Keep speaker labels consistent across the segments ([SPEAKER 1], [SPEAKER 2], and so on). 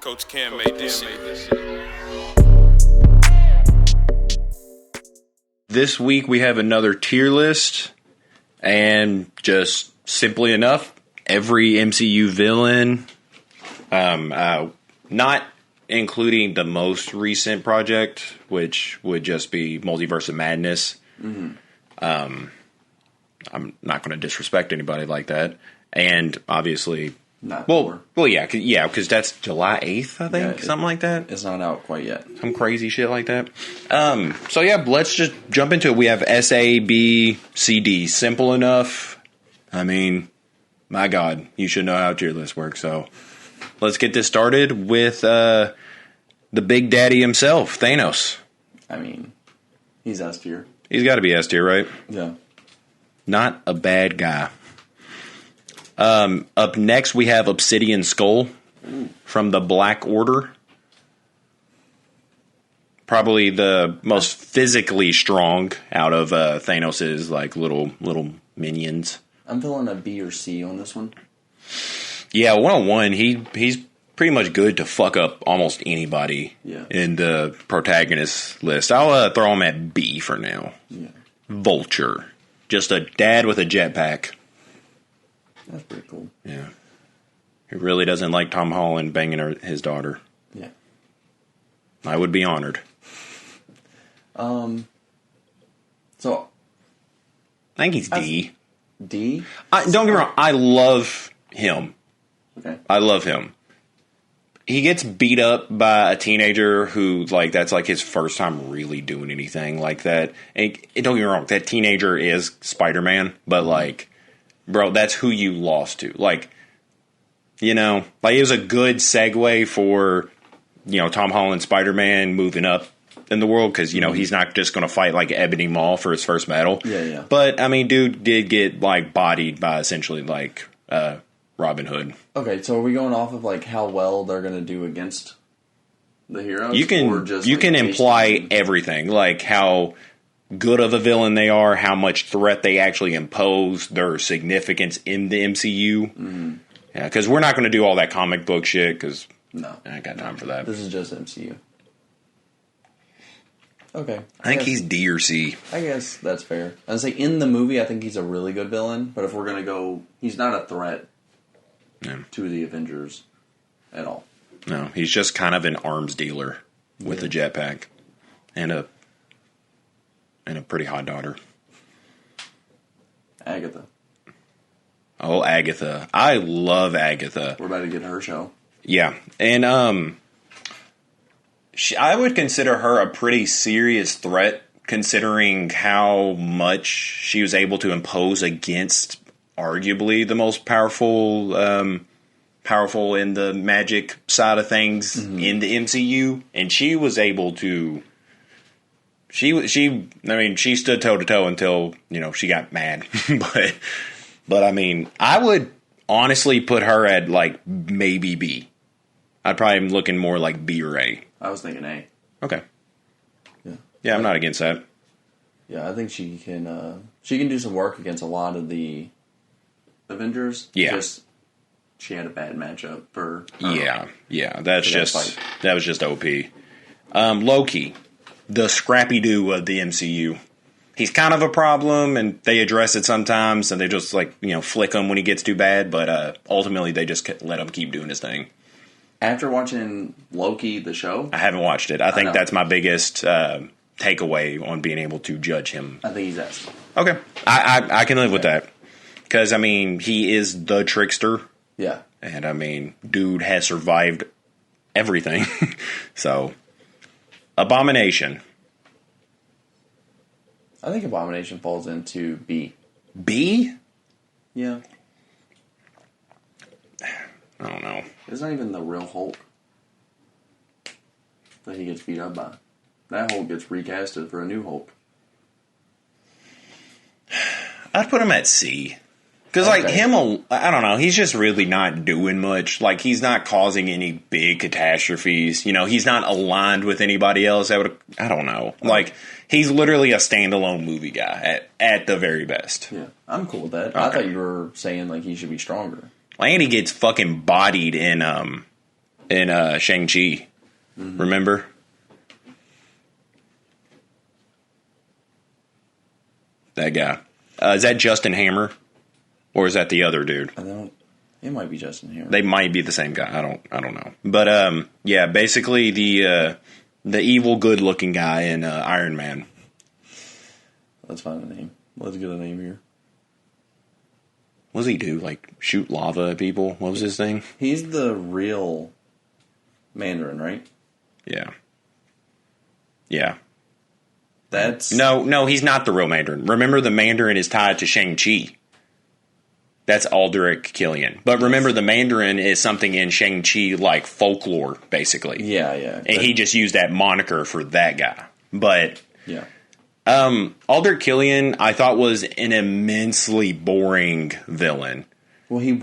[SPEAKER 1] Coach Cam made this shit.
[SPEAKER 2] This week we have another tier list, and just simply enough, every MCU villain, not including the most recent project, which would just be Multiverse of Madness. Mm-hmm. I'm not going to disrespect anybody like that, and obviously, well, yeah, because that's July 8th, I think, something like that.
[SPEAKER 3] It's not out quite yet.
[SPEAKER 2] Some crazy shit like that. So yeah, let's just jump into it. We have S, A, B, C, D. Simple enough. I mean, my God, you should know how tier list works. So let's get this started with the Big Daddy himself, Thanos.
[SPEAKER 3] I mean, he's S tier.
[SPEAKER 2] He's got to be S tier, right?
[SPEAKER 3] Yeah.
[SPEAKER 2] Not a bad guy. Up next, we have Obsidian Skull from the Black Order. Probably the most physically strong out of Thanos' like little minions.
[SPEAKER 3] I'm feeling a B or C on this one.
[SPEAKER 2] Yeah, 101. He's pretty much good to fuck up almost anybody in the protagonist list. I'll throw him at B for now.
[SPEAKER 3] Yeah.
[SPEAKER 2] Vulture. Just a dad with a jetpack.
[SPEAKER 3] That's pretty cool.
[SPEAKER 2] Yeah. He really doesn't like Tom Holland banging his daughter.
[SPEAKER 3] Yeah.
[SPEAKER 2] I would be honored.
[SPEAKER 3] So
[SPEAKER 2] I think he's D.
[SPEAKER 3] D?
[SPEAKER 2] Don't get me wrong. I love him.
[SPEAKER 3] Okay.
[SPEAKER 2] I love him. He gets beat up by a teenager who, like, that's like his first time really doing anything like that. And don't get me wrong, that teenager is Spider-Man, but, like, bro, that's who you lost to. Like, you know, like, it was a good segue for, you know, Tom Holland Spider-Man moving up in the world, because, you know, he's not just going to fight, like, Ebony Maw for his first battle.
[SPEAKER 3] Yeah.
[SPEAKER 2] But, I mean, dude did get, like, bodied by essentially, like, Robin Hood.
[SPEAKER 3] Okay, so are we going off of like how well they're going to do against the heroes?
[SPEAKER 2] You can imply everything, like how good of a villain they are, how much threat they actually impose, their significance in the MCU. Mm-hmm. Yeah, because we're not going to do all that comic book shit, because I ain't got time for that.
[SPEAKER 3] This is just MCU. Okay.
[SPEAKER 2] I think he's D or C.
[SPEAKER 3] I guess that's fair. I would say in the movie, I think he's a really good villain, but if we're going to go, he's not a threat.
[SPEAKER 2] Yeah.
[SPEAKER 3] To the Avengers at all.
[SPEAKER 2] No, he's just kind of an arms dealer with a jetpack and a pretty hot daughter.
[SPEAKER 3] Agatha.
[SPEAKER 2] Oh, Agatha. I love Agatha.
[SPEAKER 3] We're about to get her show.
[SPEAKER 2] Yeah. And I would consider her a pretty serious threat, considering how much she was able to impose against arguably the most powerful in the magic side of things in the MCU, and she was able to. She stood toe to toe until, you know, she got mad, but I mean, I would honestly put her at like maybe B. I'd probably be looking more like B or A.
[SPEAKER 3] I was thinking A.
[SPEAKER 2] Okay. Yeah, I'm not against that.
[SPEAKER 3] Yeah, I think she can do some work against a lot of the Avengers.
[SPEAKER 2] Yeah.
[SPEAKER 3] She had a bad matchup for her.
[SPEAKER 2] Yeah. That was just OP. Loki, the Scrappy-Doo of the MCU. He's kind of a problem, and they address it sometimes, and they just, like, you know, flick him when he gets too bad, but ultimately they just let him keep doing his thing.
[SPEAKER 3] After watching Loki, the show?
[SPEAKER 2] I haven't watched it. I think that's my biggest takeaway on being able to judge him.
[SPEAKER 3] I think he's S.
[SPEAKER 2] Okay. I can live with that. Because, I mean, he is the trickster.
[SPEAKER 3] Yeah.
[SPEAKER 2] And, I mean, dude has survived everything. So, Abomination.
[SPEAKER 3] I think Abomination falls into B.
[SPEAKER 2] B?
[SPEAKER 3] Yeah.
[SPEAKER 2] I don't know.
[SPEAKER 3] It's not even the real Hulk that he gets beat up by. That Hulk gets recasted for a new Hulk.
[SPEAKER 2] I'd put him at C. Because, like, him, I don't know, he's just really not doing much. Like, he's not causing any big catastrophes. You know, he's not aligned with anybody else. I don't know. Like, he's literally a standalone movie guy at the very best.
[SPEAKER 3] Yeah, I'm cool with that.
[SPEAKER 2] Okay.
[SPEAKER 3] I thought you were saying, like, he should be stronger.
[SPEAKER 2] And he gets fucking bodied in in Shang-Chi. Mm-hmm. Remember? That guy. Is that Justin Hammer? Or is that the other dude?
[SPEAKER 3] It might be Justin Hammer.
[SPEAKER 2] They might be the same guy. I don't know. But yeah, basically the evil, good-looking guy in Iron Man.
[SPEAKER 3] Let's find a name. Let's get a name here.
[SPEAKER 2] What does he do? Like shoot lava at people? What was his thing?
[SPEAKER 3] He's the real Mandarin, right?
[SPEAKER 2] Yeah. Yeah.
[SPEAKER 3] That's
[SPEAKER 2] No, he's not the real Mandarin. Remember, the Mandarin is tied to Shang-Chi. That's Aldrich Killian. But remember, the Mandarin is something in Shang-Chi like folklore, basically.
[SPEAKER 3] Yeah.
[SPEAKER 2] And he just used that moniker for that guy. But
[SPEAKER 3] yeah.
[SPEAKER 2] Aldrich Killian, I thought, was an immensely boring villain.
[SPEAKER 3] Well, he's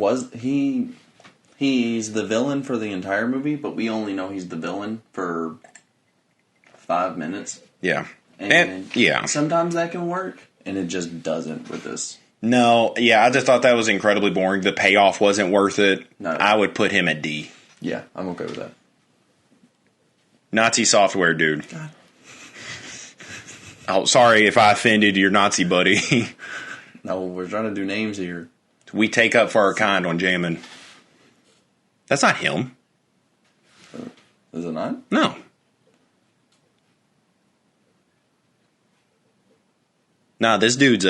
[SPEAKER 3] the villain for the entire movie, but we only know he's the villain for 5 minutes.
[SPEAKER 2] Yeah.
[SPEAKER 3] And
[SPEAKER 2] yeah.
[SPEAKER 3] Sometimes that can work, and it just doesn't with this.
[SPEAKER 2] No, yeah, I just thought that was incredibly boring. The payoff wasn't worth it.
[SPEAKER 3] No.
[SPEAKER 2] I would put him at D.
[SPEAKER 3] Yeah, I'm okay with that.
[SPEAKER 2] Nazi software, dude.
[SPEAKER 3] God.
[SPEAKER 2] Oh, sorry if I offended your Nazi buddy.
[SPEAKER 3] No, we're trying to do names here.
[SPEAKER 2] We take up for our kind on Jammin. That's not him.
[SPEAKER 3] Is it not?
[SPEAKER 2] No. Nah, this dude's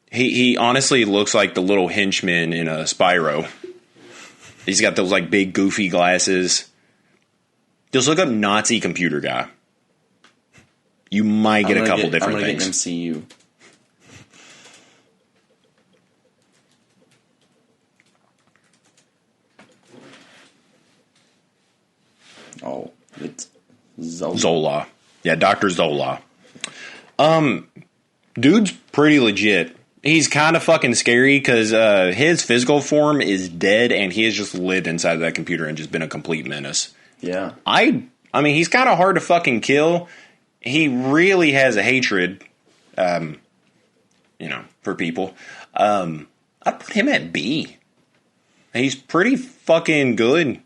[SPEAKER 2] he honestly looks like the little henchman in a Spyro. He's got those like big goofy glasses. Just look up Nazi computer guy. You might get a couple different things.
[SPEAKER 3] Get MCU. Oh, it's
[SPEAKER 2] Zola. Yeah, Dr. Zola. Dude's pretty legit. He's kind of fucking scary because his physical form is dead, and he has just lived inside of that computer and just been a complete menace.
[SPEAKER 3] Yeah.
[SPEAKER 2] I mean, he's kind of hard to fucking kill. He really has a hatred, for people. I'd put him at B. He's pretty fucking good.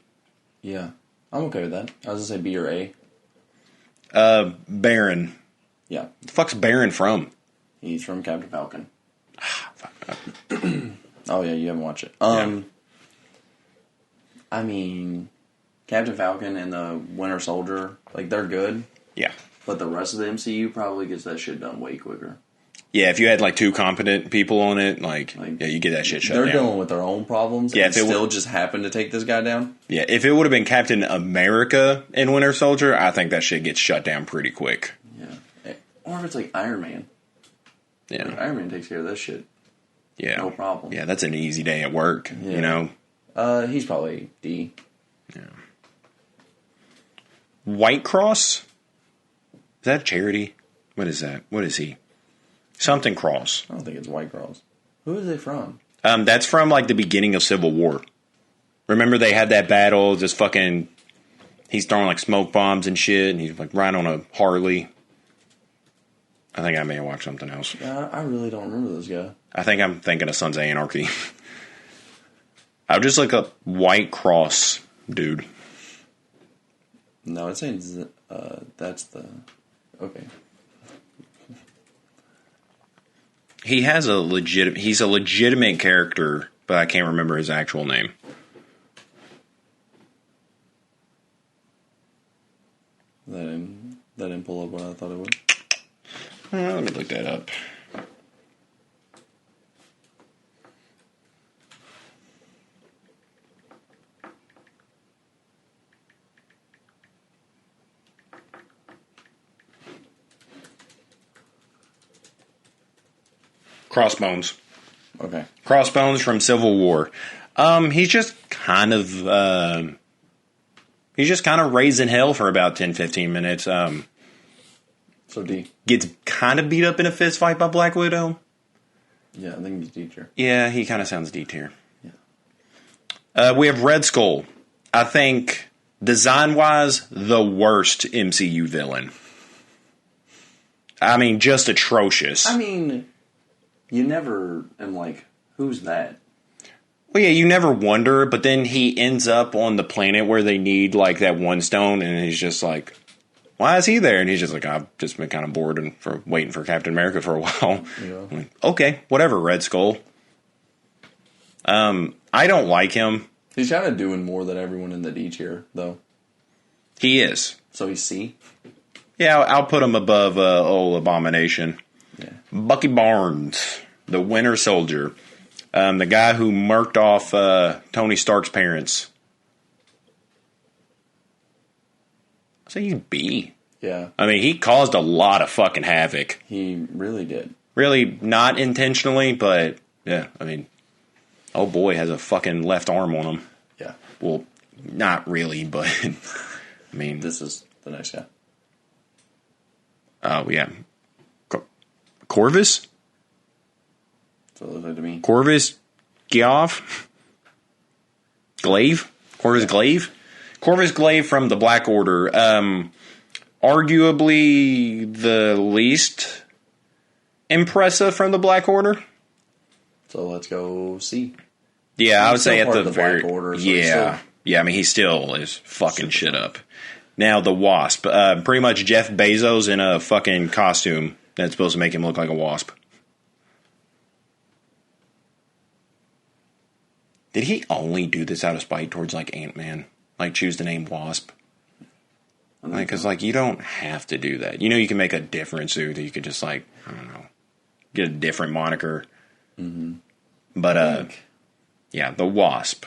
[SPEAKER 3] Yeah, I'm okay with that. I was gonna say B or A.
[SPEAKER 2] Baron.
[SPEAKER 3] Yeah.
[SPEAKER 2] The fuck's Baron from?
[SPEAKER 3] He's from Captain Falcon.
[SPEAKER 2] Fuck.
[SPEAKER 3] Oh yeah, you haven't watched it.
[SPEAKER 2] Yeah.
[SPEAKER 3] I mean, Captain Falcon and the Winter Soldier, like, they're good.
[SPEAKER 2] Yeah.
[SPEAKER 3] But the rest of the MCU probably gets that shit done way quicker.
[SPEAKER 2] Yeah, if you had like two competent people on it, yeah, you get that shit shut down.
[SPEAKER 3] They're dealing with their own problems.
[SPEAKER 2] Yeah,
[SPEAKER 3] and still just happen to take this guy down.
[SPEAKER 2] Yeah, if it would have been Captain America and Winter Soldier, I think that shit gets shut down pretty quick.
[SPEAKER 3] Yeah, or if it's like Iron Man.
[SPEAKER 2] Yeah,
[SPEAKER 3] like Iron Man takes care of that shit.
[SPEAKER 2] Yeah,
[SPEAKER 3] no problem.
[SPEAKER 2] Yeah, that's an easy day at work.
[SPEAKER 3] Yeah.
[SPEAKER 2] You know.
[SPEAKER 3] He's probably D.
[SPEAKER 2] Yeah. White Cross. Is that a charity? What is that? What is he? Something Cross.
[SPEAKER 3] I don't think it's White Cross. Who is they from?
[SPEAKER 2] That's from like the beginning of Civil War. Remember they had that battle, just fucking he's throwing like smoke bombs and shit, and he's like riding on a Harley. I think I may have watched something else.
[SPEAKER 3] I really don't remember this guy.
[SPEAKER 2] I think I'm thinking of Sons of Anarchy. I'll just look up White Cross, dude.
[SPEAKER 3] No, it's saying that's the... Okay.
[SPEAKER 2] He's a legitimate character, but I can't remember his actual name.
[SPEAKER 3] That didn't pull up what I thought it would.
[SPEAKER 2] Let me look that up. Crossbones.
[SPEAKER 3] Okay.
[SPEAKER 2] Crossbones from Civil War. He's just kind of raising hell for about 10-15 minutes.
[SPEAKER 3] So D.
[SPEAKER 2] Gets kind of beat up in a fist fight by Black Widow.
[SPEAKER 3] Yeah, I think he's D tier.
[SPEAKER 2] Yeah, he kind of sounds D tier.
[SPEAKER 3] Yeah.
[SPEAKER 2] We have Red Skull. I think, design-wise, the worst MCU villain. I mean, just atrocious.
[SPEAKER 3] I mean, you never am like, who's that?
[SPEAKER 2] Well, yeah, you never wonder, but then he ends up on the planet where they need, like, that one stone, and he's just like, why is he there? And he's just like, I've just been kind of bored and waiting for Captain America for a while.
[SPEAKER 3] Yeah.
[SPEAKER 2] Like, okay, whatever, Red Skull. I don't like him.
[SPEAKER 3] He's kind of doing more than everyone in the D tier, though.
[SPEAKER 2] He is.
[SPEAKER 3] So he's C?
[SPEAKER 2] Yeah, I'll put him above old Abomination.
[SPEAKER 3] Yeah.
[SPEAKER 2] Bucky Barnes, the Winter Soldier. The guy who murked off Tony Stark's parents. I'll say he's B.
[SPEAKER 3] Yeah.
[SPEAKER 2] I mean, he caused a lot of fucking havoc.
[SPEAKER 3] He really did.
[SPEAKER 2] Really not intentionally, but yeah, I mean, oh boy has a fucking left arm on him.
[SPEAKER 3] Yeah.
[SPEAKER 2] Well, not really, but I mean,
[SPEAKER 3] This is the next guy.
[SPEAKER 2] oh yeah, Corvus,
[SPEAKER 3] So it looks like to me.
[SPEAKER 2] Corvus, Glaive, Corvus Glaive, Corvus Glaive from the Black Order. Arguably the least impressive from the Black Order.
[SPEAKER 3] So let's go C.
[SPEAKER 2] Yeah, I would say
[SPEAKER 3] still
[SPEAKER 2] at
[SPEAKER 3] part
[SPEAKER 2] the
[SPEAKER 3] of the
[SPEAKER 2] very
[SPEAKER 3] Black Order, so
[SPEAKER 2] yeah,
[SPEAKER 3] he's still
[SPEAKER 2] yeah. I mean, he still is fucking shit up. Now the Wasp, pretty much Jeff Bezos in a fucking costume that's supposed to make him look like a wasp. Did he only do this out of spite towards like Ant-Man? Like choose the name Wasp? Like, cause like you don't have to do that. You know, you can make a different suit that you could just like I don't know, get a different moniker. Mm-hmm. But yeah, the Wasp.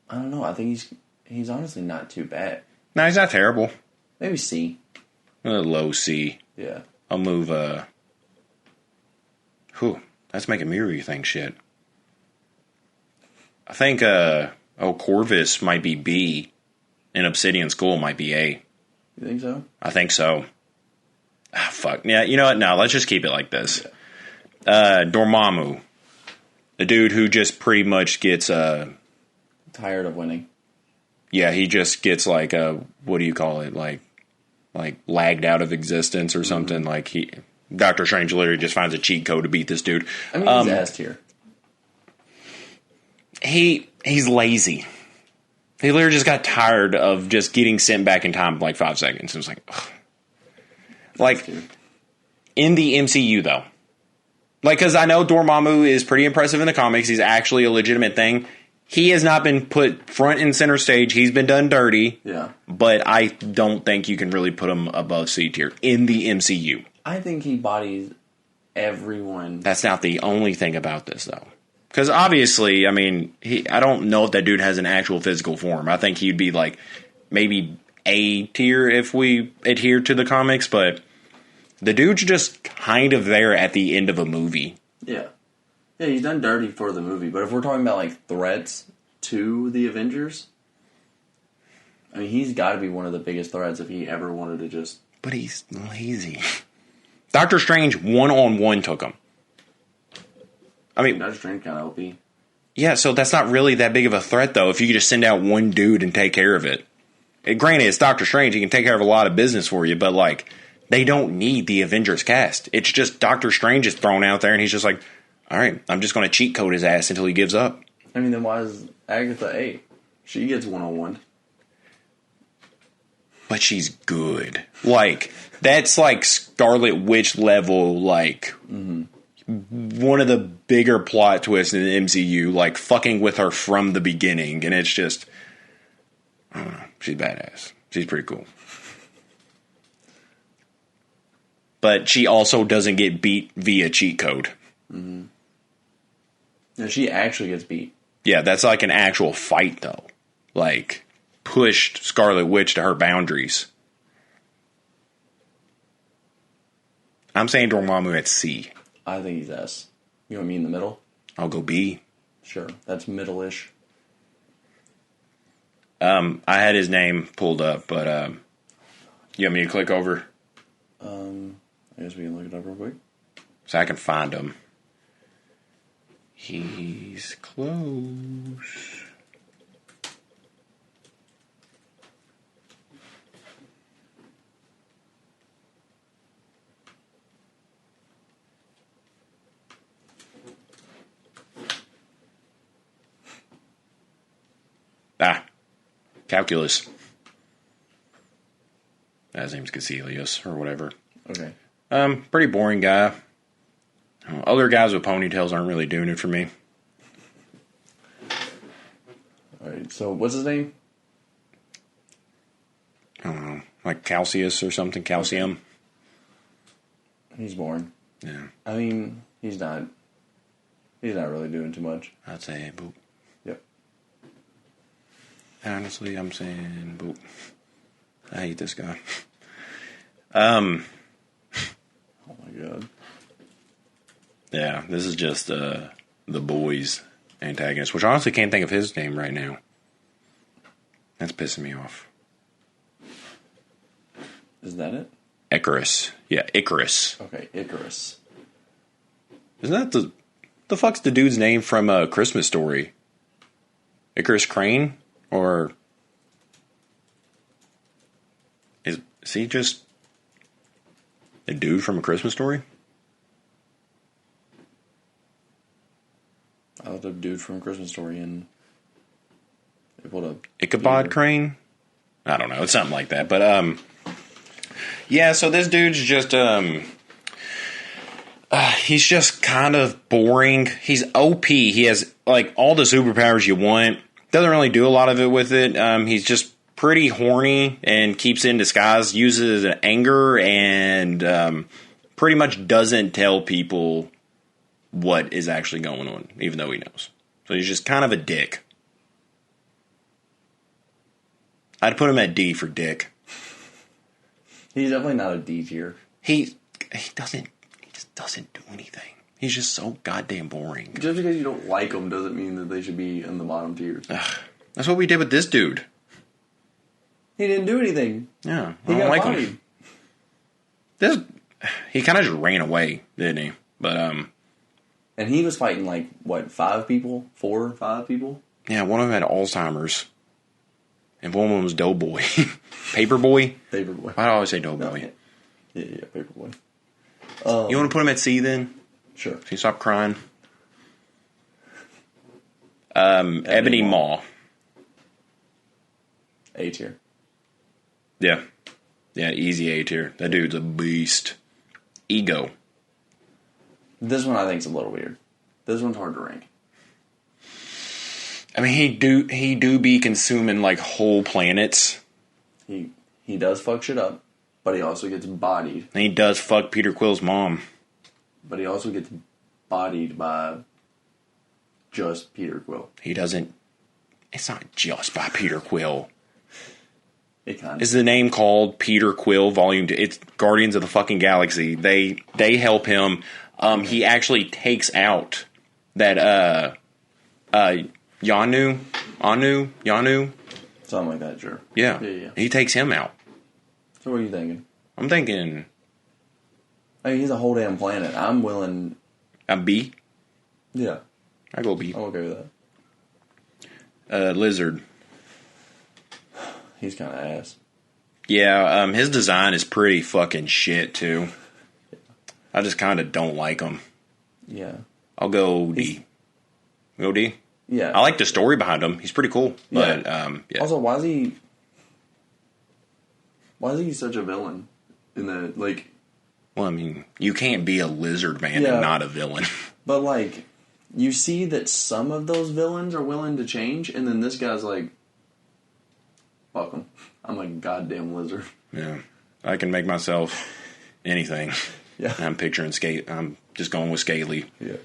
[SPEAKER 3] I don't know. I think he's honestly not too bad.
[SPEAKER 2] No, he's not terrible.
[SPEAKER 3] Maybe C.
[SPEAKER 2] A low C.
[SPEAKER 3] Yeah.
[SPEAKER 2] I'll move. That's making me rethink shit. I think Corvus might be B, and Obsidian Skull might be A.
[SPEAKER 3] You think so?
[SPEAKER 2] I think so. Ah, fuck. Yeah, you know what? No, let's just keep it like this.
[SPEAKER 3] Yeah.
[SPEAKER 2] Dormammu, the dude who just pretty much gets
[SPEAKER 3] Tired of winning.
[SPEAKER 2] yeah, he just gets like what do you call it? Like lagged out of existence or something. Like Doctor Strange literally just finds a cheat code to beat this dude.
[SPEAKER 3] I mean, he's S tier.
[SPEAKER 2] He's lazy. He literally just got tired of just getting sent back in time like 5 seconds. It was like, ugh. Like in the MCU though, like because I know Dormammu is pretty impressive in the comics. He's actually a legitimate thing. He has not been put front and center stage. He's been done dirty.
[SPEAKER 3] Yeah.
[SPEAKER 2] But I don't think you can really put him above C tier in the MCU.
[SPEAKER 3] I think he bodies everyone.
[SPEAKER 2] That's not the only thing about this though. Because obviously, I mean, I don't know if that dude has an actual physical form. I think he'd be like maybe A tier if we adhere to the comics, but the dude's just kind of there at the end of a movie.
[SPEAKER 3] Yeah. Yeah, he's done dirty for the movie, but if we're talking about like threats to the Avengers, I mean, he's got to be one of the biggest threats if he ever wanted to just.
[SPEAKER 2] But he's lazy. Doctor Strange 1-on-1 took him. I mean,
[SPEAKER 3] Doctor Strange kind of OP.
[SPEAKER 2] Yeah, so that's not really that big of a threat, though, if you could just send out one dude and take care of it. Granted, it's Doctor Strange. He can take care of a lot of business for you, but, like, they don't need the Avengers cast. It's just Doctor Strange is thrown out there, and he's just like, all right, I'm just going to cheat code his ass until he gives up.
[SPEAKER 3] I mean, then why is Agatha A? She gets 1-on-1.
[SPEAKER 2] But she's good. Like, that's, like, Scarlet Witch level, like... one of the bigger plot twists in the MCU, like fucking with her from the beginning, and it's just, I don't know, she's badass. She's pretty cool. But she also doesn't get beat via cheat code.
[SPEAKER 3] Mm-hmm. No, she actually gets beat.
[SPEAKER 2] Yeah, that's like an actual fight, though. Like, pushed Scarlet Witch to her boundaries. I'm saying Dormammu at C.
[SPEAKER 3] I think he's S. You want me in the middle?
[SPEAKER 2] I'll go B.
[SPEAKER 3] Sure, that's middle-ish.
[SPEAKER 2] I had his name pulled up, but you want me to click over?
[SPEAKER 3] I guess we can look it up real quick.
[SPEAKER 2] So I can find him. He's close. Calculus. His name's Caecilius or whatever.
[SPEAKER 3] Okay.
[SPEAKER 2] Pretty boring guy. Other guys with ponytails aren't really doing it for me.
[SPEAKER 3] Alright, so what's his name?
[SPEAKER 2] I don't know. Like Calcius or something. Calcium.
[SPEAKER 3] He's boring.
[SPEAKER 2] Yeah.
[SPEAKER 3] I mean, he's not really doing too much.
[SPEAKER 2] I'd say boop.
[SPEAKER 3] Yep.
[SPEAKER 2] Honestly, I'm saying boop. I hate this guy.
[SPEAKER 3] Oh my god.
[SPEAKER 2] Yeah, this is just the boys antagonist, which I honestly can't think of his name right now. That's pissing me off.
[SPEAKER 3] Is that it?
[SPEAKER 2] Icarus. Yeah, Icarus.
[SPEAKER 3] Okay, Icarus.
[SPEAKER 2] Isn't that the fuck's the dude's name from A Christmas Story? Icarus Crane? Or is he just a dude from A Christmas Story?
[SPEAKER 3] I looked up dude from Christmas Story and it pulled up
[SPEAKER 2] Ichabod
[SPEAKER 3] Peter.
[SPEAKER 2] Crane? I don't know. It's something like that. But, yeah, so this dude's just, he's just kind of boring. He's OP. He has, like, all the superpowers you want. Doesn't really do a lot of it with it. He's just pretty horny and keeps it in disguise, uses anger, and pretty much doesn't tell people what is actually going on, even though he knows. So he's just kind of a dick. I'd put him at D for dick.
[SPEAKER 3] He's definitely not a D tier.
[SPEAKER 2] He just doesn't do anything. He's just so goddamn boring.
[SPEAKER 3] Just because you don't like them doesn't mean that they should be in the bottom tiers.
[SPEAKER 2] That's what we did with this dude.
[SPEAKER 3] He didn't do anything.
[SPEAKER 2] Yeah,
[SPEAKER 3] He
[SPEAKER 2] I don't
[SPEAKER 3] got
[SPEAKER 2] like
[SPEAKER 3] bodied.
[SPEAKER 2] him. He kind of just ran away, didn't he? But
[SPEAKER 3] And he was fighting like what, 5 people? 4 or 5 people?
[SPEAKER 2] yeah, one of them had Alzheimer's, and one of them was Doughboy, Paperboy.
[SPEAKER 3] Paperboy.
[SPEAKER 2] I always say Doughboy.
[SPEAKER 3] Yeah, Paperboy.
[SPEAKER 2] You want to put him at C then?
[SPEAKER 3] Sure.
[SPEAKER 2] Can you stop crying? Ebony Maw.
[SPEAKER 3] A tier.
[SPEAKER 2] Yeah, easy A tier. That dude's a beast. Ego.
[SPEAKER 3] This one I think is a little weird. This one's hard to rank.
[SPEAKER 2] I mean, he do be consuming like whole planets.
[SPEAKER 3] He does fuck shit up, but he also gets bodied.
[SPEAKER 2] And he does fuck Peter Quill's mom.
[SPEAKER 3] But he also gets bodied by just Peter Quill.
[SPEAKER 2] He doesn't. It's not just by Peter Quill.
[SPEAKER 3] It kind of
[SPEAKER 2] Is the name called Peter Quill Volume 2? It's Guardians of the fucking Galaxy. They help him. He actually takes out that Yanu.
[SPEAKER 3] something like that, sure.
[SPEAKER 2] Yeah.
[SPEAKER 3] Yeah.
[SPEAKER 2] He takes him out.
[SPEAKER 3] So what are you thinking?
[SPEAKER 2] I'm thinking
[SPEAKER 3] I mean, he's a whole damn planet. I'm willing.
[SPEAKER 2] a B.
[SPEAKER 3] Yeah,
[SPEAKER 2] I go B.
[SPEAKER 3] I'm okay with that.
[SPEAKER 2] Lizard.
[SPEAKER 3] He's kind of ass.
[SPEAKER 2] Yeah, his design is pretty fucking shit too. I just kind of don't like him.
[SPEAKER 3] Yeah.
[SPEAKER 2] I'll go D. Go D.
[SPEAKER 3] Yeah.
[SPEAKER 2] I like the story behind him. He's pretty cool. But yeah.
[SPEAKER 3] Also, why is he such a villain? In the like.
[SPEAKER 2] Well, I mean, you can't be a lizard man
[SPEAKER 3] Yeah.
[SPEAKER 2] and not a villain.
[SPEAKER 3] But like, you see that some of those villains are willing to change, and then this guy's like, "Fuck 'em. I'm a goddamn lizard."
[SPEAKER 2] Yeah, I can make myself anything.
[SPEAKER 3] Yeah.
[SPEAKER 2] I'm picturing Skate. I'm just going with Scaly.
[SPEAKER 3] Yeah.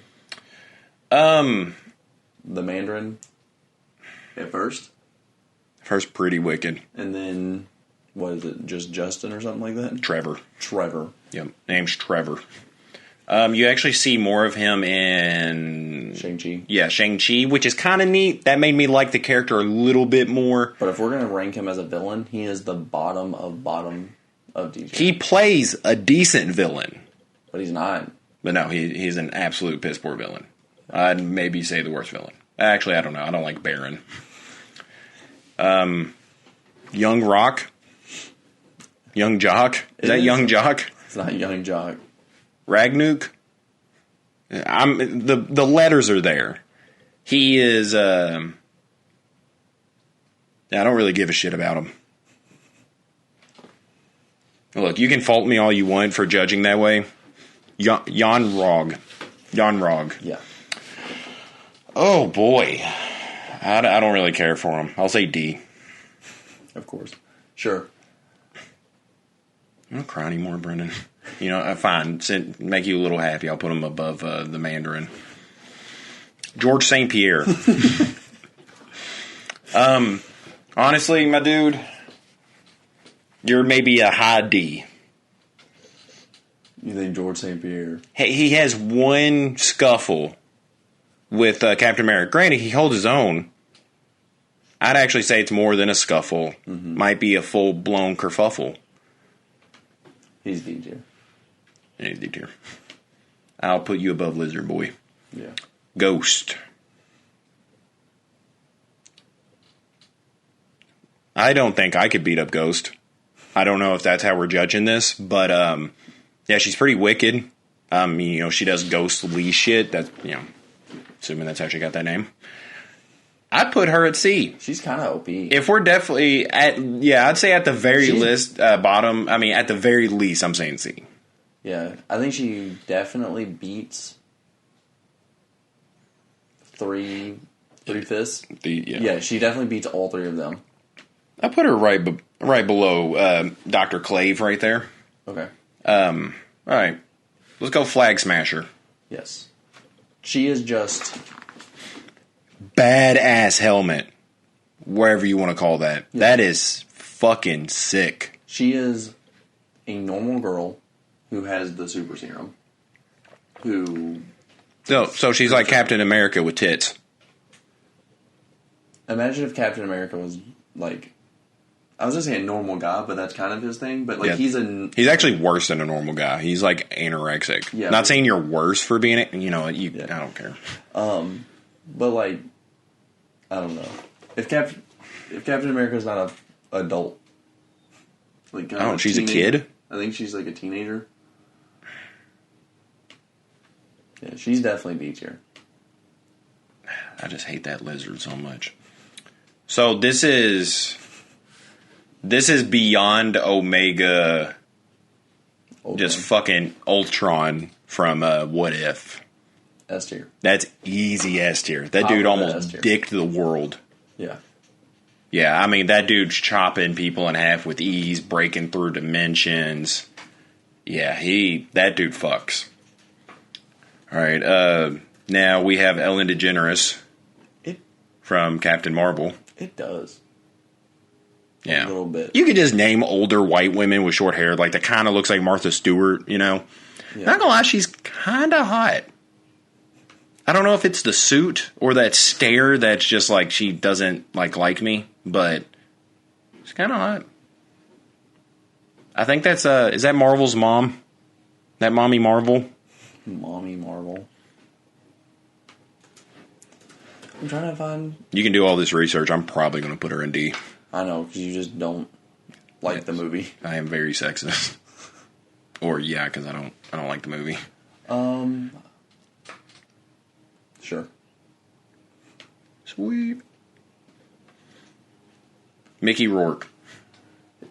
[SPEAKER 3] The Mandarin at first,
[SPEAKER 2] Pretty wicked.
[SPEAKER 3] and then what is it? Just Justin or something like that?
[SPEAKER 2] Trevor.
[SPEAKER 3] Trevor.
[SPEAKER 2] Yep, name's Trevor. You actually see more of him in
[SPEAKER 3] Shang-Chi.
[SPEAKER 2] Yeah, Shang-Chi, which is kind of neat. That made me like the character a little bit more.
[SPEAKER 3] But if we're gonna rank him as a villain, he is the bottom of DJ.
[SPEAKER 2] He plays a decent villain.
[SPEAKER 3] But he's not.
[SPEAKER 2] But no, he's an absolute piss poor villain. I'd maybe say the worst villain. Actually, I don't know. I don't like Baron. Young Rock. Young Jock. Is that Young Jock?
[SPEAKER 3] It's not Young Jock.
[SPEAKER 2] Ragnuk. The letters are there. He is I don't really give a shit about him. Look, you can fault me all you want for judging that way. Jan Rog.
[SPEAKER 3] Yeah.
[SPEAKER 2] Oh, boy. I don't really care for him. I'll say D.
[SPEAKER 3] Of course. Sure.
[SPEAKER 2] I don't cry anymore, Brenden. You know, fine. Make you a little happy. I'll put him above the Mandarin. George St. Pierre. Honestly, my dude, you're maybe a high D.
[SPEAKER 3] You think George St. Pierre?
[SPEAKER 2] Hey, he has one scuffle with Captain America. Granted, he holds his own. I'd actually say it's more than a scuffle. Mm-hmm. Might be a full-blown kerfuffle.
[SPEAKER 3] He's D tier.
[SPEAKER 2] Yeah, he's D tier. I'll put you above Lizard Boy.
[SPEAKER 3] Yeah.
[SPEAKER 2] Ghost. I don't think I could beat up Ghost. I don't know if that's how we're judging this, but yeah, she's pretty wicked. You know, she does ghostly shit. That's, you know, assuming that's how she got that name. I'd put her at C.
[SPEAKER 3] She's kind of OP.
[SPEAKER 2] If we're definitely at, yeah, I'd say at the very bottom. I mean, at the very least, I'm saying C.
[SPEAKER 3] Yeah, I think she definitely beats three fifths. Yeah, she definitely beats all three of them.
[SPEAKER 2] I put her right below Dr. Clave right there.
[SPEAKER 3] Okay.
[SPEAKER 2] All right. Let's go Flag Smasher.
[SPEAKER 3] Yes. She is just
[SPEAKER 2] badass helmet. Wherever you want to call that.
[SPEAKER 3] Yeah.
[SPEAKER 2] That is fucking sick.
[SPEAKER 3] She is a normal girl who has the super serum.
[SPEAKER 2] So she's like Captain America with tits.
[SPEAKER 3] Imagine if Captain America was like, I was going to say a normal guy, but that's kind of his thing. But like he's
[SPEAKER 2] actually worse than a normal guy. He's like anorexic. Yeah, not saying you're worse for being it. You know, I don't care.
[SPEAKER 3] But like, I don't know. If Captain America's not a adult, like
[SPEAKER 2] she's a kid.
[SPEAKER 3] I think she's like a teenager. Yeah, she's definitely B tier.
[SPEAKER 2] I just hate that lizard so much. So this is beyond Omega, Ultron. Just fucking Ultron from What If.
[SPEAKER 3] S tier.
[SPEAKER 2] That's easy S tier. That dude almost dicked the world.
[SPEAKER 3] Yeah.
[SPEAKER 2] Yeah, I mean, that dude's chopping people in half with ease, breaking through dimensions. Yeah, that dude fucks. All right, now we have Ellen DeGeneres from Captain Marvel.
[SPEAKER 3] It does.
[SPEAKER 2] Yeah.
[SPEAKER 3] A little bit.
[SPEAKER 2] You could just name older white women with short hair, like that kind of looks like Martha Stewart, you know? Yeah. Not gonna lie, she's kind of hot. I don't know if it's the suit or that stare that's just like she doesn't like me, but she's kind of hot. I think that's, is that Marvel's mom? That Mommy Marvel?
[SPEAKER 3] Mommy Marvel. I'm trying to find...
[SPEAKER 2] You can do all this research. I'm probably going to put her in D.
[SPEAKER 3] I know, because you just don't like the movie.
[SPEAKER 2] I am very sexist. Or, yeah, because I don't like the movie.
[SPEAKER 3] Sure.
[SPEAKER 2] Sweet. Mickey Rourke.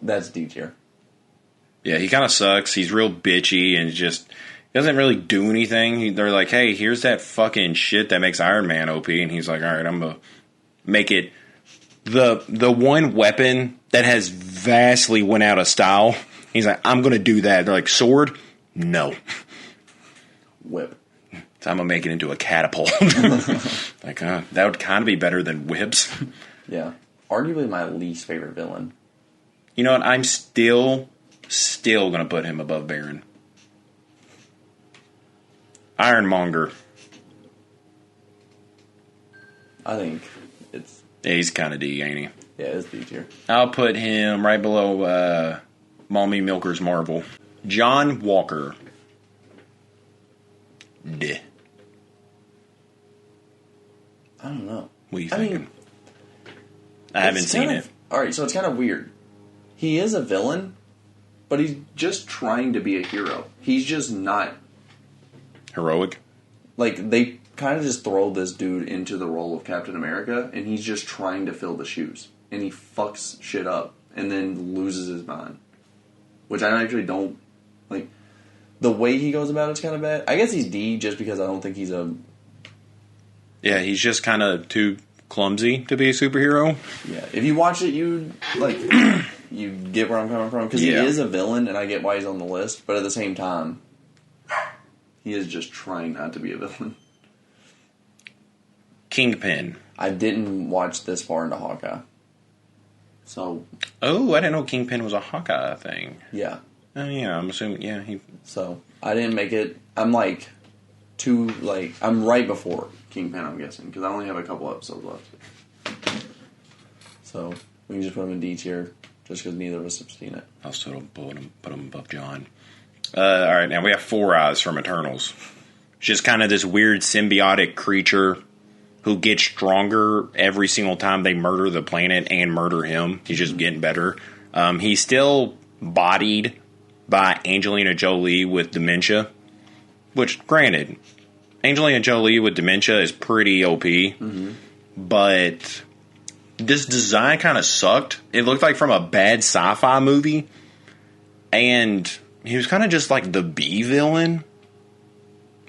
[SPEAKER 3] That's D tier.
[SPEAKER 2] Yeah, he kind of sucks. He's real bitchy and just doesn't really do anything. They're like, hey, here's that fucking shit that makes Iron Man OP. And he's like, all right, I'm going to make it the one weapon that has vastly went out of style. He's like, I'm going to do that. They're like, sword? No.
[SPEAKER 3] Whip.
[SPEAKER 2] So I'm going to make it into a catapult. Like, that would kind of be better than whips.
[SPEAKER 3] Yeah. Arguably my least favorite villain.
[SPEAKER 2] You know what? I'm still going to put him above Baron. Ironmonger.
[SPEAKER 3] I think it's...
[SPEAKER 2] Yeah, he's kind of D, ain't he?
[SPEAKER 3] Yeah, it's D tier.
[SPEAKER 2] I'll put him right below Mommy Milker's Marvel. John Walker. D.
[SPEAKER 3] I don't know.
[SPEAKER 2] What are you thinking? I haven't seen it.
[SPEAKER 3] Alright, so it's kind of weird. He is a villain, but he's just trying to be a hero. He's just not...
[SPEAKER 2] Heroic?
[SPEAKER 3] Like, they kind of just throw this dude into the role of Captain America, and he's just trying to fill the shoes. and he fucks shit up and then loses his mind. Which I actually don't like. The way he goes about it's kind of bad. I guess he's D just because I don't think he's a.
[SPEAKER 2] Yeah, he's just kind of too clumsy to be a superhero.
[SPEAKER 3] Yeah, if you watch it, you like you get where I'm coming from because he is a villain, and I get why he's on the list. But at the same time, he is just trying not to be a villain.
[SPEAKER 2] Kingpin.
[SPEAKER 3] I didn't watch this far into Hawkeye. So.
[SPEAKER 2] Oh, I didn't know Kingpin was a Hawkeye thing.
[SPEAKER 3] Yeah.
[SPEAKER 2] Oh, yeah, I'm assuming, yeah.
[SPEAKER 3] So, I didn't make it. I'm I'm right before Kingpin, I'm guessing, because I only have a couple episodes left. So, we can just put him in D tier, just because neither of us have seen it.
[SPEAKER 2] I'll still put him above John. Alright, now we have Four Eyes from Eternals. Just kind of this weird symbiotic creature who gets stronger every single time they murder the planet and murder him. He's just getting better. He's still bodied by Angelina Jolie with dementia. Which, granted, Angelina Jolie with dementia is pretty OP. Mm-hmm. But this design kind of sucked. It looked like from a bad sci-fi movie. And he was kind of just like the B villain.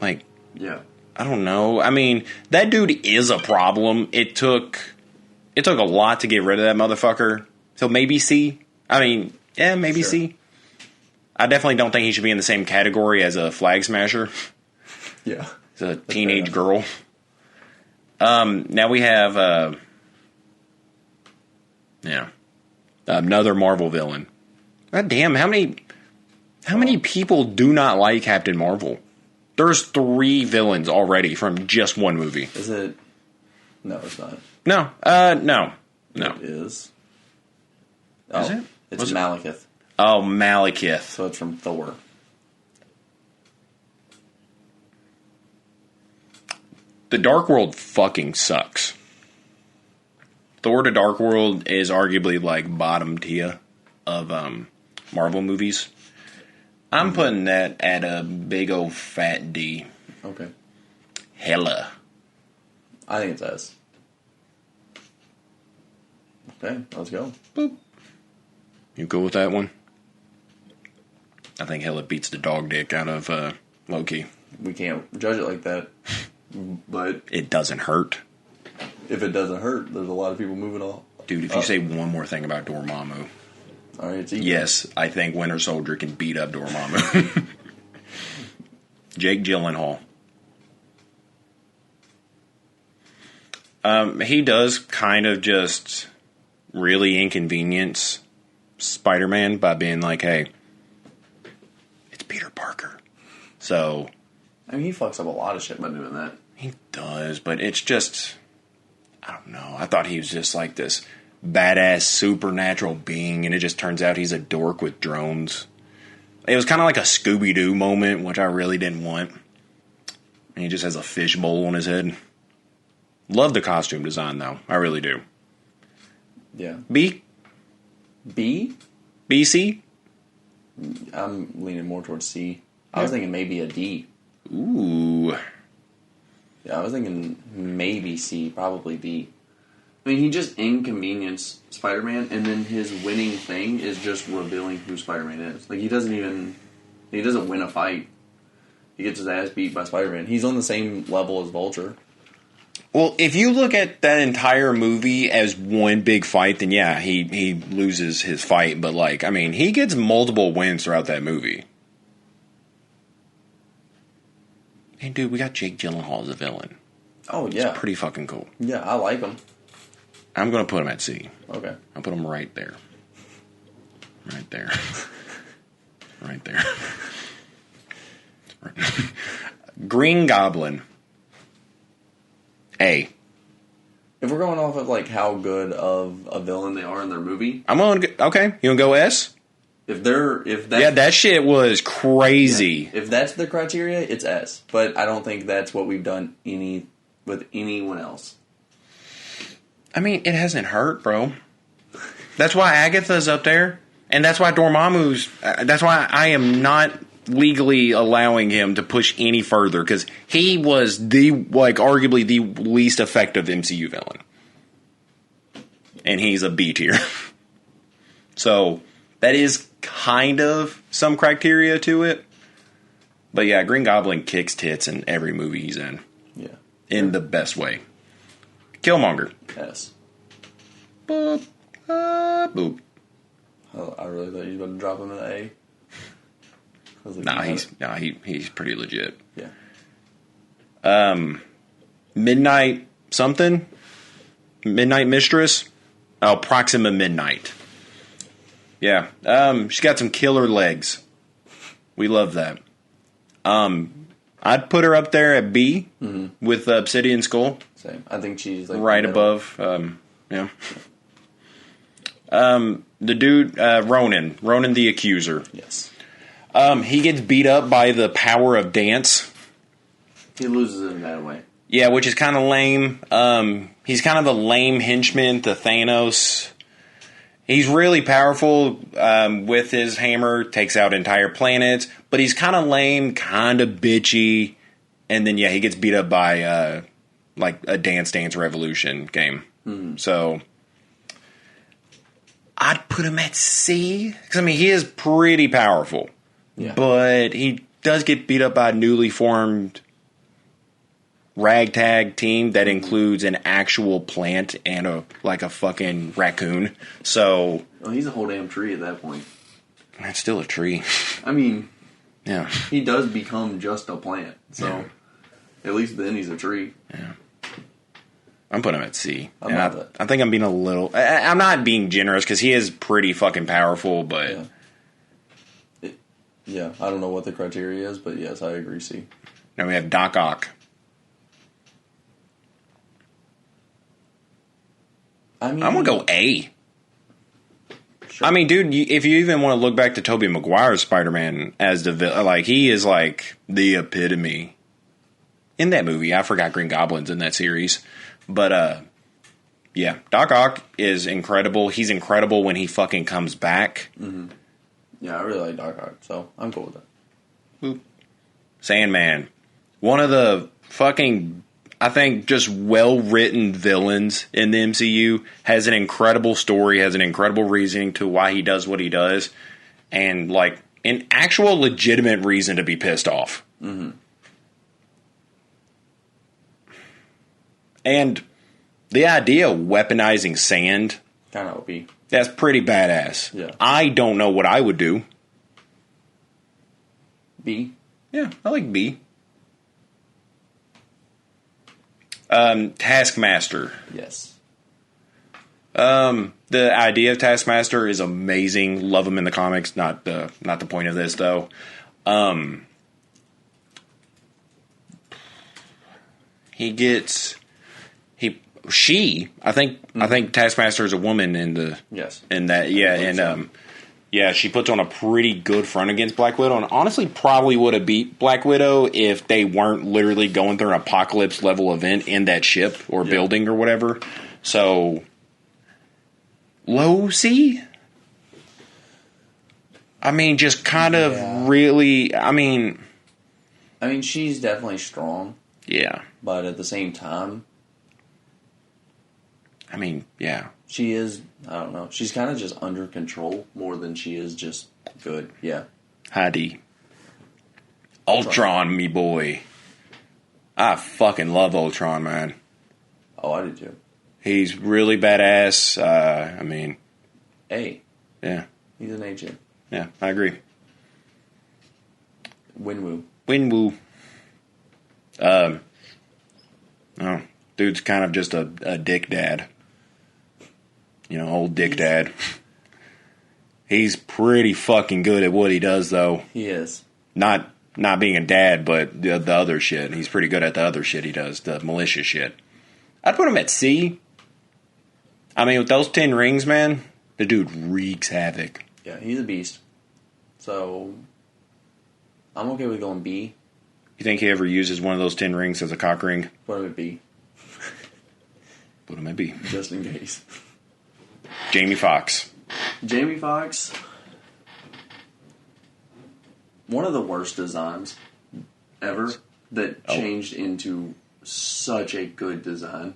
[SPEAKER 2] Like,
[SPEAKER 3] yeah.
[SPEAKER 2] I don't know. I mean, that dude is a problem. It took a lot to get rid of that motherfucker. So maybe C. I mean, yeah, maybe sure. C. I definitely don't think he should be in the same category as a Flag Smasher.
[SPEAKER 3] Yeah.
[SPEAKER 2] He's a teenage girl. Now we have another Marvel villain. God damn, how many people do not like Captain Marvel? There's 3 villains already from just one movie.
[SPEAKER 3] Is it? No, it's not.
[SPEAKER 2] No. No.
[SPEAKER 3] It is.
[SPEAKER 2] Is it?
[SPEAKER 3] It's Malekith.
[SPEAKER 2] Oh, Malekith.
[SPEAKER 3] So it's from Thor.
[SPEAKER 2] The Dark World fucking sucks. Thor: The Dark World is arguably like bottom tier of Marvel movies. I'm putting that at a big old fat D.
[SPEAKER 3] Okay.
[SPEAKER 2] Hella.
[SPEAKER 3] I think it's S. Okay, let's go.
[SPEAKER 2] Boop. You cool with that one? I think Hella beats the dog dick out of Loki.
[SPEAKER 3] We can't judge it like that. But
[SPEAKER 2] it doesn't hurt.
[SPEAKER 3] If it doesn't hurt, there's a lot of people moving on.
[SPEAKER 2] Dude, if you say one more thing about Dormammu.
[SPEAKER 3] All right, it's equal. Yes,
[SPEAKER 2] I think Winter Soldier can beat up Dormammu. Jake Gyllenhaal. He does kind of just really inconvenience Spider-Man by being like, hey, it's Peter Parker. So...
[SPEAKER 3] I mean, he fucks up a lot of shit by doing that.
[SPEAKER 2] He does, but it's just... I don't know. I thought he was just like this badass supernatural being, and it just turns out he's a dork with drones. It was kind of like a Scooby-Doo moment, which I really didn't want. And he just has a fishbowl on his head. Love the costume design, though. I really do.
[SPEAKER 3] Yeah.
[SPEAKER 2] B?
[SPEAKER 3] B?
[SPEAKER 2] BC?
[SPEAKER 3] I'm leaning more towards C. I was thinking maybe a D.
[SPEAKER 2] Ooh.
[SPEAKER 3] Yeah, I was thinking maybe C, probably B. I mean, he just inconvenienced Spider-Man, and then his winning thing is just revealing who Spider-Man is. Like, he doesn't win a fight. He gets his ass beat by Spider-Man. He's on the same level as Vulture.
[SPEAKER 2] Well, if you look at that entire movie as one big fight, then yeah, he loses his fight. But, like, I mean, he gets multiple wins throughout that movie. Hey, dude, we got Jake Gyllenhaal as a villain.
[SPEAKER 3] Oh, yeah.
[SPEAKER 2] It's pretty fucking cool.
[SPEAKER 3] Yeah, I like him.
[SPEAKER 2] I'm going to put him at C.
[SPEAKER 3] Okay.
[SPEAKER 2] I'll put him right there. Right there. Right there. Green Goblin. A.
[SPEAKER 3] If we're going off of, like, how good of a villain they are in their movie...
[SPEAKER 2] I'm going to... Okay, you want to go S?
[SPEAKER 3] Yeah,
[SPEAKER 2] that shit was crazy.
[SPEAKER 3] Yeah. If that's the criteria, it's S. But I don't think that's what we've done with anyone else.
[SPEAKER 2] I mean, it hasn't hurt, bro. That's why Agatha's up there, and that's why Dormammu's. That's why I am not legally allowing him to push any further because he was arguably the least effective MCU villain. and he's a B tier. So that is kind of some criteria to it. But yeah, Green Goblin kicks tits in every movie he's in.
[SPEAKER 3] Yeah.
[SPEAKER 2] In the best way. Killmonger.
[SPEAKER 3] Yes.
[SPEAKER 2] Boop. Boop.
[SPEAKER 3] Oh, I really thought you were going to drop him an A. I was like,
[SPEAKER 2] He's pretty legit.
[SPEAKER 3] Yeah.
[SPEAKER 2] Midnight something? Midnight Mistress? Oh, Proxima Midnight. Yeah. She's got some killer legs. We love that. I'd put her up there at B with Obsidian Skull.
[SPEAKER 3] Same. I think she's like
[SPEAKER 2] right above. Yeah. The dude, Ronan the Accuser.
[SPEAKER 3] Yes.
[SPEAKER 2] He gets beat up by the power of dance.
[SPEAKER 3] He loses in that way.
[SPEAKER 2] Yeah, which is kind of lame. He's kind of the lame henchman to Thanos. He's really powerful with his hammer, takes out entire planets, but he's kind of lame, kind of bitchy, and then, yeah, he gets beat up by, like, a Dance Dance Revolution game. Mm-hmm. So, I'd put him at C, because, I mean, he is pretty powerful, but he does get beat up by a newly formed ragtag team that includes an actual plant and a fucking raccoon. So,
[SPEAKER 3] well, he's a whole damn tree at that point.
[SPEAKER 2] That's still a tree.
[SPEAKER 3] I mean,
[SPEAKER 2] yeah,
[SPEAKER 3] he does become just a plant. So, at least then he's a tree.
[SPEAKER 2] Yeah, I'm putting him at C.
[SPEAKER 3] I
[SPEAKER 2] think I'm being a little. I'm not being generous because he is pretty fucking powerful, but
[SPEAKER 3] yeah, I don't know what the criteria is, but yes, I agree. C.
[SPEAKER 2] Now we have Doc Ock.
[SPEAKER 3] I mean,
[SPEAKER 2] I'm gonna go A.
[SPEAKER 3] Sure.
[SPEAKER 2] I mean, dude, if you even want to look back to Tobey Maguire's Spider-Man as the villain, he is like the epitome in that movie. I forgot Green Goblin's in that series, but yeah, Doc Ock is incredible. He's incredible when he fucking comes back.
[SPEAKER 3] Mm-hmm. Yeah, I really like Doc Ock, so I'm cool with that.
[SPEAKER 2] Boop. Sandman, one of the fucking, I think, just well-written villains in the MCU, has an incredible story, has an incredible reasoning to why he does what he does, and, like, an actual legitimate reason to be pissed off.
[SPEAKER 3] Mm-hmm.
[SPEAKER 2] And the idea of weaponizing sand,
[SPEAKER 3] kind of OP.
[SPEAKER 2] that's pretty badass.
[SPEAKER 3] Yeah.
[SPEAKER 2] I don't know what I would do.
[SPEAKER 3] B?
[SPEAKER 2] Yeah, I like B. Taskmaster.
[SPEAKER 3] Yes.
[SPEAKER 2] The idea of Taskmaster is amazing. Love him in the comics. Not the point of this though. I think Taskmaster is a woman in the in that she puts on a pretty good front against Black Widow, and honestly probably would have beat Black Widow if they weren't literally going through an apocalypse level event in that ship or building or whatever. So, low C? I mean, just kind of really, I mean,
[SPEAKER 3] she's definitely strong.
[SPEAKER 2] Yeah.
[SPEAKER 3] But at the same time,
[SPEAKER 2] I mean, yeah.
[SPEAKER 3] She is, I don't know, she's kind of just under control more than she is just good. Yeah.
[SPEAKER 2] Heidi. Ultron, me boy. I fucking love Ultron, man.
[SPEAKER 3] Oh, I do too.
[SPEAKER 2] He's really badass.
[SPEAKER 3] A.
[SPEAKER 2] Yeah.
[SPEAKER 3] He's an A-J.
[SPEAKER 2] Yeah, I agree.
[SPEAKER 3] Winwoo.
[SPEAKER 2] Oh, dude's kind of just a dick dad. You know, old dick dad. He's pretty fucking good at what he does, though.
[SPEAKER 3] He is.
[SPEAKER 2] Not being a dad, but the other shit. He's pretty good at the other shit he does, the malicious shit. I'd put him at C. I mean, with those 10 rings, man, the dude wreaks havoc.
[SPEAKER 3] Yeah, he's a beast. So, I'm okay with going B.
[SPEAKER 2] You think he ever uses one of those 10 rings as a cock ring?
[SPEAKER 3] Put him at B.
[SPEAKER 2] Put him at B.
[SPEAKER 3] Just in case.
[SPEAKER 2] Jamie Foxx.
[SPEAKER 3] One of the worst designs ever that changed into such a good design.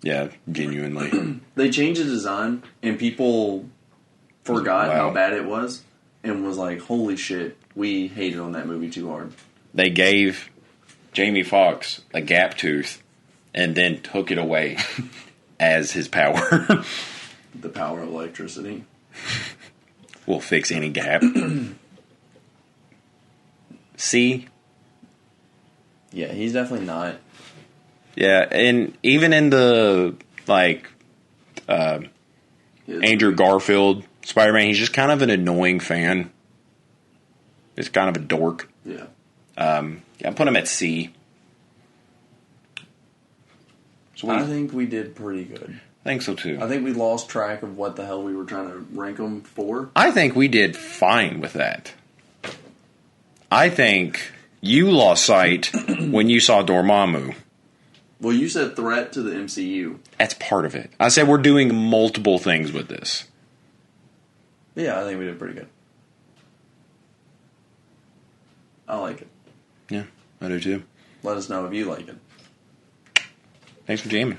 [SPEAKER 2] Yeah, genuinely.
[SPEAKER 3] They changed the design, and people forgot
[SPEAKER 2] Wow.
[SPEAKER 3] how bad it was, and was like, "Holy shit, we hated on that movie too hard."
[SPEAKER 2] They gave Jamie Foxx a gap tooth and then took it away as his power.
[SPEAKER 3] The power of electricity.
[SPEAKER 2] Will fix any gap. See?
[SPEAKER 3] Yeah, he's definitely not.
[SPEAKER 2] Yeah, and even in the, like, Andrew Garfield Spider-Man, he's just kind of an annoying fan. He's kind of a dork.
[SPEAKER 3] Yeah.
[SPEAKER 2] I put him at C. So
[SPEAKER 3] I think we did pretty good.
[SPEAKER 2] I think so too.
[SPEAKER 3] I think we lost track of what the hell we were trying to rank them for.
[SPEAKER 2] I think we did fine with that. I think you lost sight when you saw Dormammu.
[SPEAKER 3] Well, you said threat to the MCU.
[SPEAKER 2] That's part of it. I said we're doing multiple things with this.
[SPEAKER 3] Yeah, I think we did pretty good. I like it.
[SPEAKER 2] Yeah, I do too.
[SPEAKER 3] Let us know if you like it.
[SPEAKER 2] Thanks for jamming.